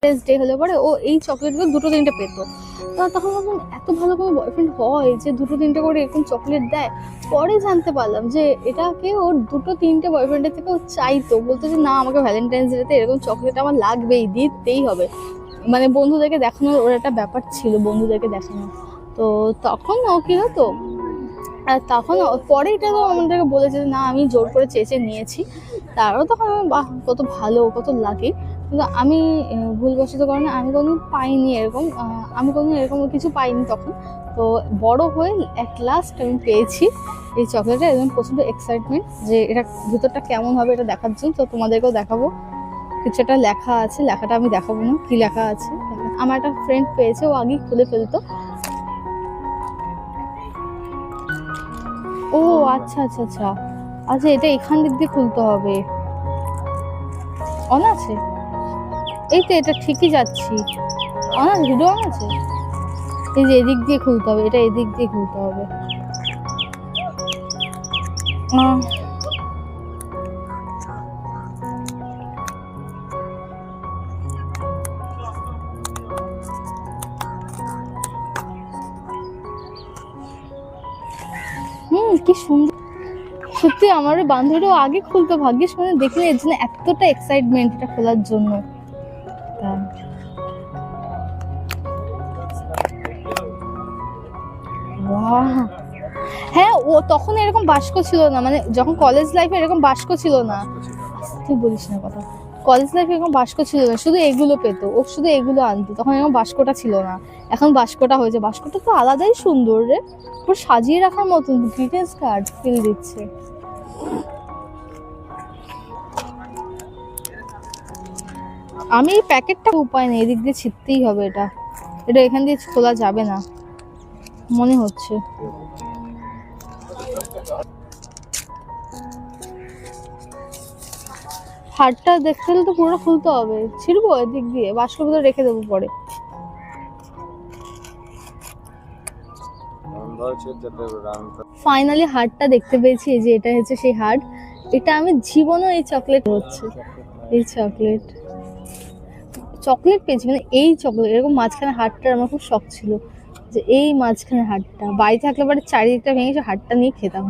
Day হলে পরে ও এই চকলেটগুলো দুটো তিনটে পেতো। তো তখন ভাবলাম এত ভালো কোনো বয়ফ্রেন্ড হয় যে দুটো তিনটে করে এরকম চকলেট দেয়। পরে জানতে পারলাম যে এটাকে ওর দুটো তিনটে বয়ফ্রেন্ডের থেকে ও চাইতো, বলতো যে না আমাকে ভ্যালেন্টাইন্স ডেতে এরকম চকলেট আমার লাগবেই, দিতেই হবে। মানে বন্ধুদেরকে দেখানোর ওর একটা ব্যাপার ছিল, বন্ধুদেরকে দেখানো। তো তখন ও কি হতো, আর তখন পরে এটা তো আমাদেরকে বলেছে যে না আমি জোর করে চেঁচে নিয়েছি। তারও তখন বাহ কত ভালো কত লাগে। কিন্তু আমি ভুলবশত কারণে আমি কোনোদিন পাইনি এরকম, আমি কোনোদিন এরকম কিছু পাইনি তখন। তো বড় হয়ে অ্যাট লাস্ট আমি পেয়েছি এই চকলেটটা, একদম প্রচণ্ড এক্সাইটমেন্ট যে এটা ভিতরটা কেমন হবে এটা দেখার জন্য। তো তোমাদেরকেও দেখাবো। কিছু একটা লেখা আছে, লেখাটা আমি দেখাবো না কি লেখা আছে। আমার একটা ফ্রেন্ড পেয়েছে, ও আগেই খুলে ফেলতো। ও আচ্ছা আচ্ছা আচ্ছা আচ্ছা, এটা এখান দিক দিয়ে খুলতে হবে। অন আছে, এই তো এটা ঠিকই যাচ্ছি। অন আছে, ভিডিও অন আছে। এই যে এদিক দিয়ে খুলতে হবে, এটা এদিক দিয়ে খুলতে হবে। কি সুন্দর। সত্যি আমার ওই বান্ধবীও আগে খুলতো, ভাগ্যিস মানে দেখলে এর জন্য এতটা এক্সাইটমেন্ট এটা খোলার জন্য। হ্যাঁ, ও তখন এরকম বাস্ক ছিল না, মানে যখন কলেজ লাইফে এরকম বাস্ক ছিল না। তুই বলিস না কথা। কলেজ লাইফে এরকম বাস্ক ছিল না, শুধু এগুলো পেতো, ও শুধু এগুলো আনতো, তখন এরকম বাস্কটা ছিল না। এখন বাস্কটা হয়েছে, বাস্কটা তো আলাদাই সুন্দর রে, পুরো সাজিয়ে রাখার মতন গ্রিটিংস কার্ড ফিল দিচ্ছে। আমি এই প্যাকেটটা উপায় নেই, এদিক দিয়ে ছিঁড়তেই হবে এটা, এটা এখান দিয়ে খোলা যাবে না মনে হচ্ছে। হারটা দেখতে হলে তো পুরো খুলতে হবে, ছিড়বো এদিক দিয়ে, বাস্কের ভিতরে রেখে দেবো পরে। ফাইনালি হারটা দেখতে পেয়েছি, এই যে এটা হচ্ছে সেই হার। এটা আমি জীবনও এই চকলেট হচ্ছে, এই চকলেট চকলেট পেয়েছি, মানে এই চকলেট এরকম মাঝখানে হারটার আমার খুব শখ ছিল যে এই মাঝখানে হারটা বাড়ি থাকলে পরে চারিদিকটা ভেঙে হারটা নিয়ে খেতাম।